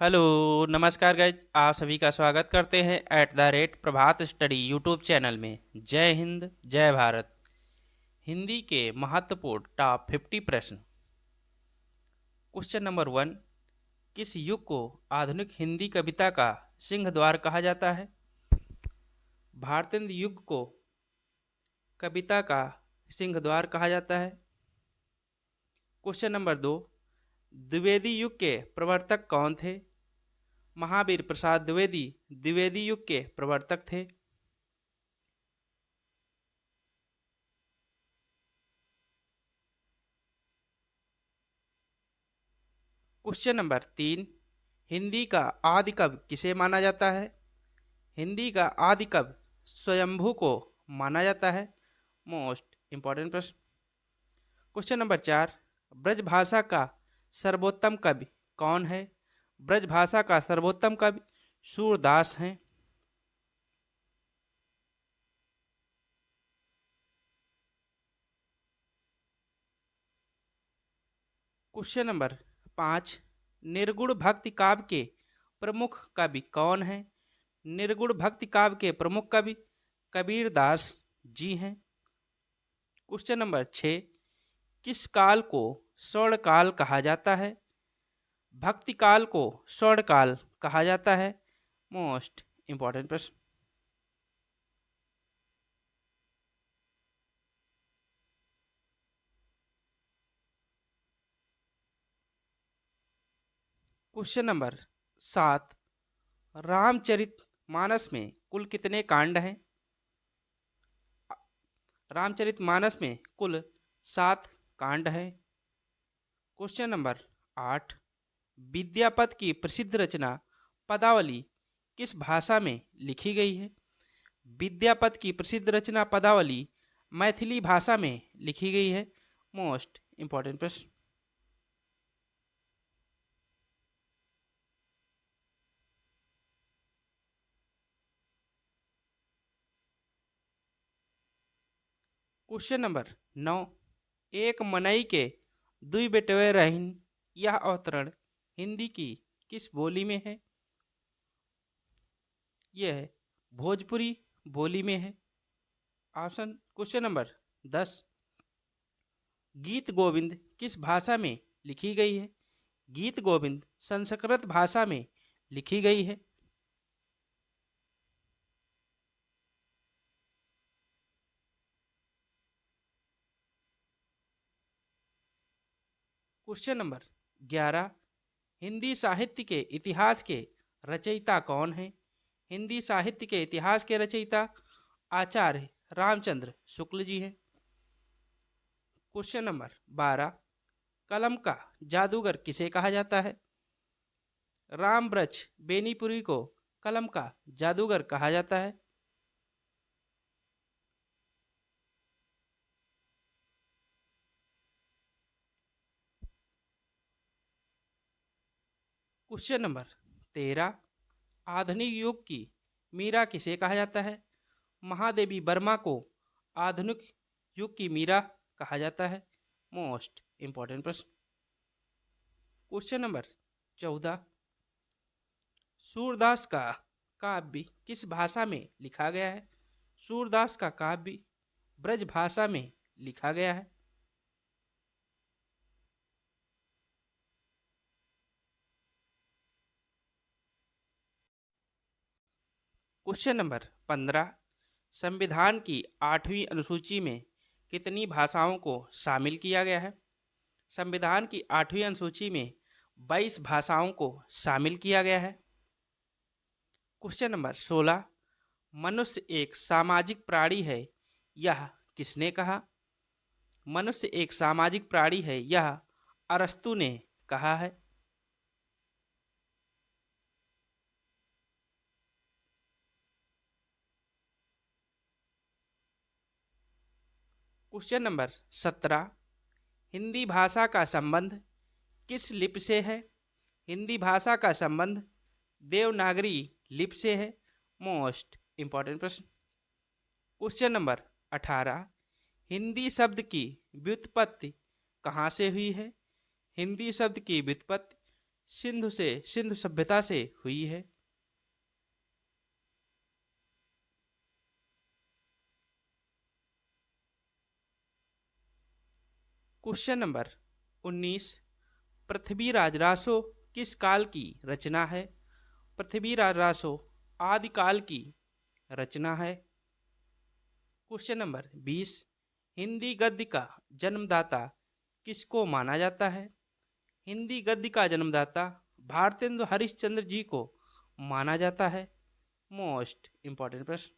Hello. नमस्कार guys, आप सभी का स्वागत करते हैं at the rate Prabhat study YouTube channel में। जय हिंद जय भारत। हिंदी के महत्वपूर्ण टॉप 50 प्रश्न। Question number 1। किस युग को आधुनिक हिंदी कविता का सिंह द्वार कहा जाता है? भारतेंदु युग को कविता का सिंह द्वार कहा जाता है। Question number 2। द्विवेदी युग के प्रवर्तक कौन थे? महावीर प्रसाद द्विवेदी द्विवेदी युग के प्रवर्तक थे। Question number 3। हिंदी का आदि कवि किसे माना जाता है? हिंदी का आदि कवि स्वयंभू को माना जाता है। मोस्ट इंपॉर्टेंट प्रश्न। Question number 4। ब्रजभाषा का सर्वोत्तम कवि कौन है? ब्रजभाषा का सर्वोत्तम कवि सूरदास हैं। Question number 5। निर्गुण भक्ति काव्य के प्रमुख कवि कौन है? निर्गुण भक्ति काव्य के प्रमुख कवि कबीरदास जी हैं। Question number 6। किस काल को स्वर्ण काल कहा जाता है? भक्ति काल को स्वर्ण काल कहा जाता है। मोस्ट इंपॉर्टेंट प्रश्न। Question number 7। रामचरित मानस में कुल कितने कांड हैं? रामचरित मानस में कुल 7 कांड हैं। Question number 8। विद्यापत की प्रसिद्ध रचना पदावली किस भाषा में लिखी गई है? विद्यापत की प्रसिद्ध रचना पदावली मैथिली भाषा में लिखी गई है। मोस्ट इंपॉर्टेंट प्रश्न। Question number 9। एक मनई के दुई बेटवे रहीन यह अवतरण हिंदी की किस बोली में है? यह भोजपुरी बोली में है। Option question number 10। गीत गोविंद किस भाषा में लिखी गई है? गीत गोविंद संस्कृत भाषा में लिखी गई है। Question number 11। हिंदी साहित्य के इतिहास के रचयिता कौन है? हिंदी साहित्य के इतिहास के रचयिता आचार्य रामचंद्र शुक्ल जी हैं। Question number 12। कलम का जादूगर किसे कहा जाता है? राम ब्रज बेनीपुरी को कलम का जादूगर कहा जाता है। Question number 13। आधुनिक युग की मीरा किसे कहा जाता है? महादेवी वर्मा को आधुनिक युग की मीरा कहा जाता है। मोस्ट इंपॉर्टेंट प्रश्न। Question number 14। सूरदास का काव्य किस भाषा में लिखा गया है? सूरदास का काव्य ब्रज भाषा में लिखा गया है। Question number 15। संविधान की 8वीं अनुसूची में कितनी भाषाओं को शामिल किया गया है? संविधान की 8वीं अनुसूची में 22 भाषाओं को शामिल किया गया है। Question number 16। मनुष्य एक सामाजिक प्राणी है यह किसने कहा? मनुष्य एक सामाजिक प्राणी है यह अरस्तु ने कहा है। Question number 17। हिंदी भाषा का संबंध किस लिपि से है? हिंदी भाषा का संबंध देवनागरी लिपि से है। मोस्ट इंपॉर्टेंट प्रश्न। Question number 18। हिंदी शब्द की व्युत्पत्ति कहाँ से हुई है? हिंदी शब्द की व्युत्पत्ति सिंधु सभ्यता से हुई है। क्वेश्चन नंबर 19, पृथ्वीराज रासो किस काल की रचना है? पृथ्वीराज रासो आदिकाल की रचना है। क्वेश्चन नंबर 20, हिंदी गद्य का जन्मदाता किसको माना जाता है? हिंदी गद्य का जन्मदाता भारतेंदु हरिश्चंद्र जी को माना जाता है। मोस्ट इंपॉर्टेंट प्रश्न।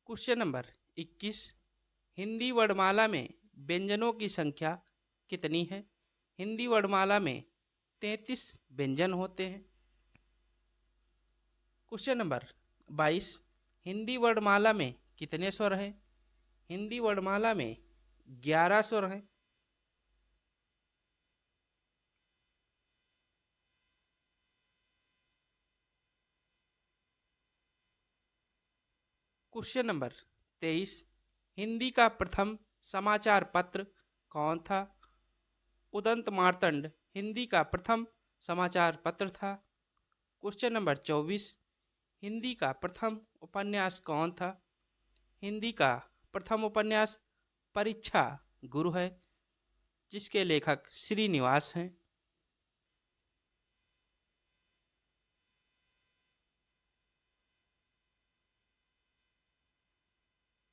क्वेश्चन नंबर 21, हिंदी वर्णमाला में व्यंजनों की संख्या कितनी है? हिंदी वर्णमाला में 33 व्यंजन होते हैं। क्वेश्चन नंबर 22, हिंदी वर्णमाला में कितने स्वर हैं? हिंदी वर्णमाला में 11 स्वर हैं। क्वेश्चन नंबर 23, हिंदी का प्रथम समाचार पत्र कौन था? उदंत मार्तंड हिंदी का प्रथम समाचार पत्र था। क्वेश्चन नंबर 24, हिंदी का प्रथम उपन्यास कौन था? हिंदी का प्रथम उपन्यास परीक्षा गुरु है, जिसके लेखक श्रीनिवास हैं।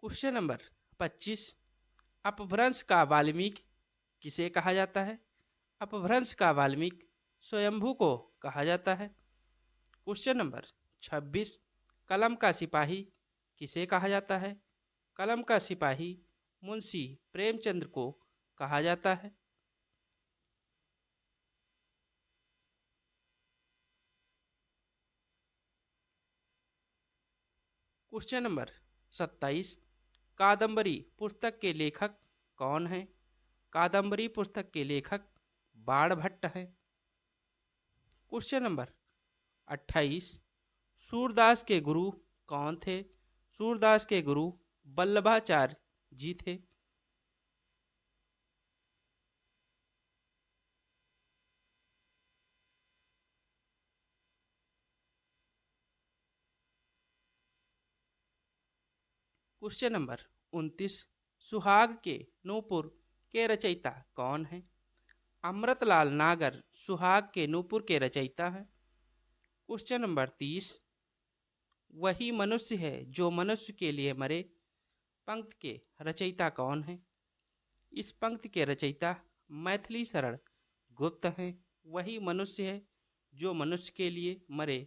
क्वेश्चन नंबर 25, अपभ्रंश का वाल्मीकि किसे कहा जाता है? अपभ्रंश का वाल्मीकि स्वयंभू को कहा जाता है। क्वेश्चन नंबर 26, कलम का सिपाही किसे कहा जाता है? कलम का सिपाही मुंशी प्रेमचंद को कहा जाता है। क्वेश्चन नंबर 27, कादम्बरी पुस्तक के लेखक कौन हैं? कादम्बरी पुस्तक के लेखक बाण भट्ट हैं। क्वेश्चन नंबर 28, सूरदास के गुरु कौन थे? सूरदास के गुरु वल्लभाचार्य जी थे। क्वेश्चन नंबर 29, सुहाग के नूपुर के रचयिता कौन हैं? अमृतलाल नागर सुहाग के नूपुर के रचयिता हैं। क्वेश्चन नंबर 30, वही मनुष्य है जो मनुष्य के लिए मरे पंक्ति के रचयिता कौन हैं? इस पंक्ति के रचयिता मैथिली शरण गुप्त हैं। वही मनुष्य है जो मनुष्य के लिए मरे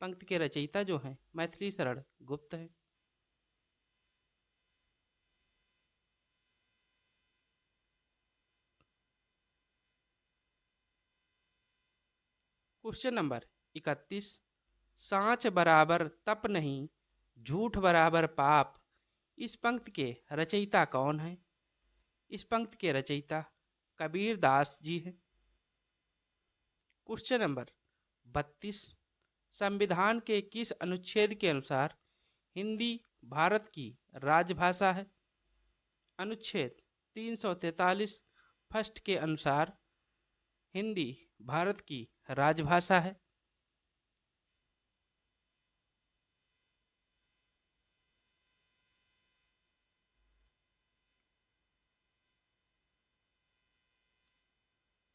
पंक्ति के रचयिता जो हैं मैथिली शरण गुप्त हैं। क्वेश्चन नंबर 31, सांच बराबर तप नहीं, झूठ बराबर पाप, इस पंक्ति के रचयिता कौन हैं? इस पंक्ति के रचयिता कबीर दास जी हैं। क्वेश्चन नंबर 32, संविधान के किस अनुच्छेद के अनुसार हिंदी भारत की राजभाषा है? अनुच्छेद 343 फर्स्ट के अनुसार हिंदी भारत की राजभाषा है।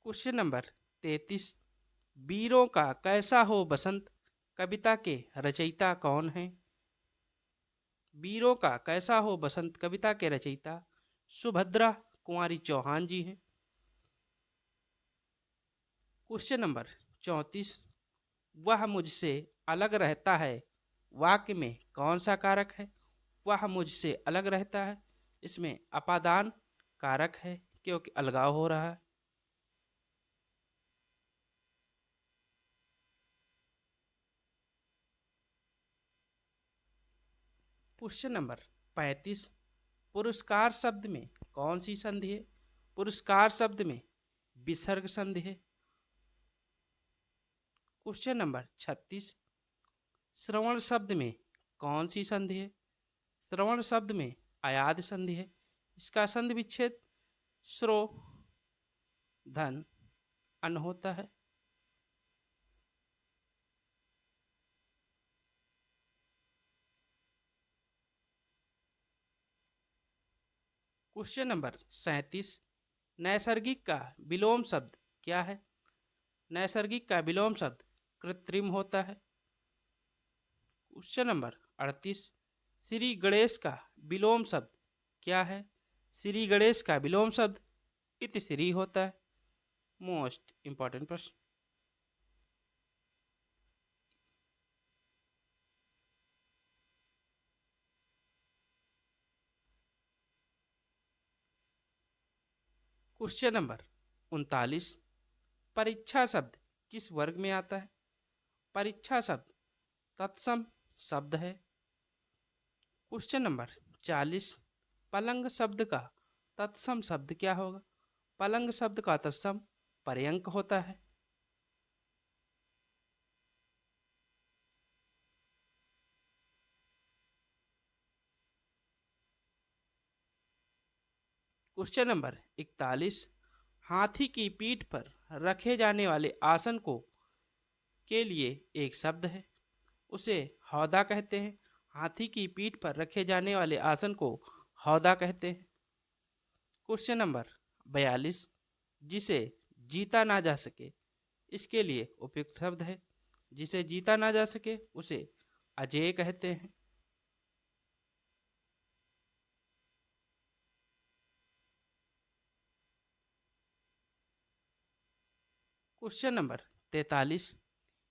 क्वेश्चन नंबर 33, वीरों का कैसा हो बसंत कविता के रचयिता कौन हैं? वीरों का कैसा हो बसंत कविता के रचयिता सुभद्रा कुंवारी चौहान जी हैं। क्वेश्चन नंबर 34, वह मुझसे अलग रहता है वाक्य में कौन सा कारक है? वह मुझसे अलग रहता है, इसमें अपादान कारक है क्योंकि अलगाव हो रहा है। क्वेश्चन नंबर 35, पुरस्कार शब्द में कौन सी संधि है? पुरस्कार शब्द में विसर्ग संधि है। क्वेश्चन नंबर 36, श्रवण शब्द में कौन सी संधि है? श्रवण शब्द में अयाद संधि है। इसका संधि विच्छेद श्रो धन अन होता है। क्वेश्चन नंबर 37, नैसर्गिक का विलोम शब्द क्या है? नैसर्गिक का विलोम शब्द कृत्रिम होता है। क्वेश्चन नंबर 38, श्री गणेश का विलोम शब्द क्या है? श्री गणेश का विलोम शब्द इतिश्री होता है। मोस्ट इंपॉर्टेंट प्रश्न। क्वेश्चन नंबर 39, परीक्षा शब्द किस वर्ग में आता है? परीक्षा शब्द तत्सम शब्द है। क्वेश्चन नंबर 40, पलंग शब्द का तत्सम शब्द क्या होगा? पलंग शब्द का तत्सम पर्यंक होता है। क्वेश्चन नंबर 41, हाथी की पीठ पर रखे जाने वाले आसन को के लिए एक शब्द है, उसे हौदा कहते हैं। हाथी की पीठ पर रखे जाने वाले आसन को हौदा कहते हैं। क्वेश्चन नंबर 42, जिसे जीता ना जा सके, इसके लिए उपयुक्त शब्द है। जिसे जीता ना जा सके उसे अजेय कहते हैं। क्वेश्चन नंबर 43,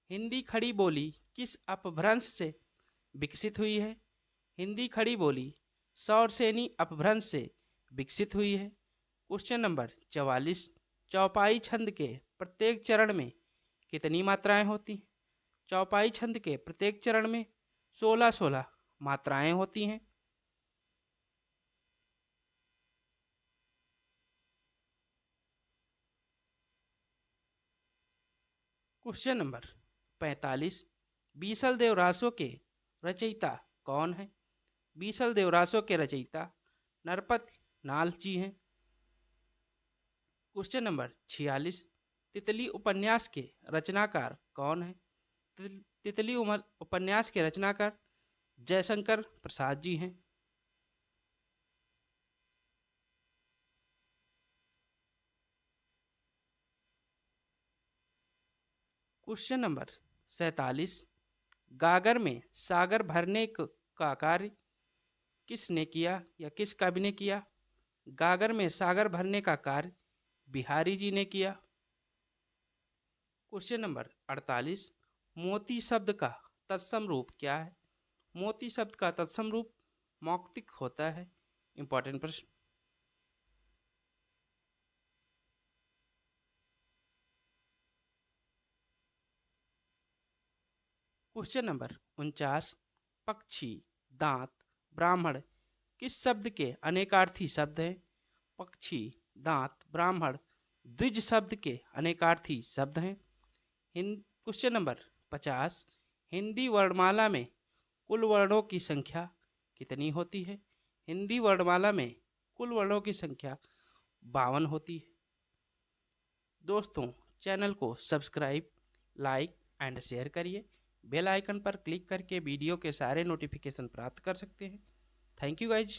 हिंदी खड़ी बोली किस अपभ्रंश से विकसित हुई है? हिंदी खड़ी बोली सौरसेनी अपभ्रंश से विकसित हुई है। क्वेश्चन नंबर 44, चौपाई छंद के प्रत्येक चरण में कितनी मात्राएं होती हैं? चौपाई छंद के प्रत्येक चरण में 16-16 मात्राएं होती हैं। क्वेश्चन नंबर 45, बीसल देवरासो के रचयिता कौन है? बीसल देवरासो के रचयिता नरपति नालची हैं। क्वेश्चन नंबर 46, तितली उपन्यास के रचनाकार कौन है? तितली उपन्यास के रचनाकार जयशंकर प्रसाद जी हैं। क्वेश्चन नंबर 47, गागर में सागर भरने का कार्य किसने किया या किस कवि ने किया? गागर में सागर भरने का कार्य बिहारी जी ने किया। क्वेश्चन नंबर 48, मोती शब्द का तत्सम रूप क्या है? मोती शब्द का तत्सम रूप मौक्तिक होता है। इंपॉर्टेंट प्रश्न। क्वेश्चन नंबर 49, पक्षी दांत ब्राह्मण किस शब्द के अनेकार्थी शब्द हैं? पक्षी दांत ब्राह्मण द्विज शब्द के अनेकार्थी शब्द हैं। क्वेश्चन नंबर 50, हिंदी वर्णमाला में कुल वर्णों की संख्या कितनी होती है? हिंदी वर्णमाला में कुल वर्णों की संख्या 52 होती है। दोस्तों, चैनल को सब्सक्राइब, लाइक एंड शेयर करिए। बेल आइकन पर क्लिक करके वीडियो के सारे नोटिफिकेशन प्राप्त कर सकते हैं। Thank you guys.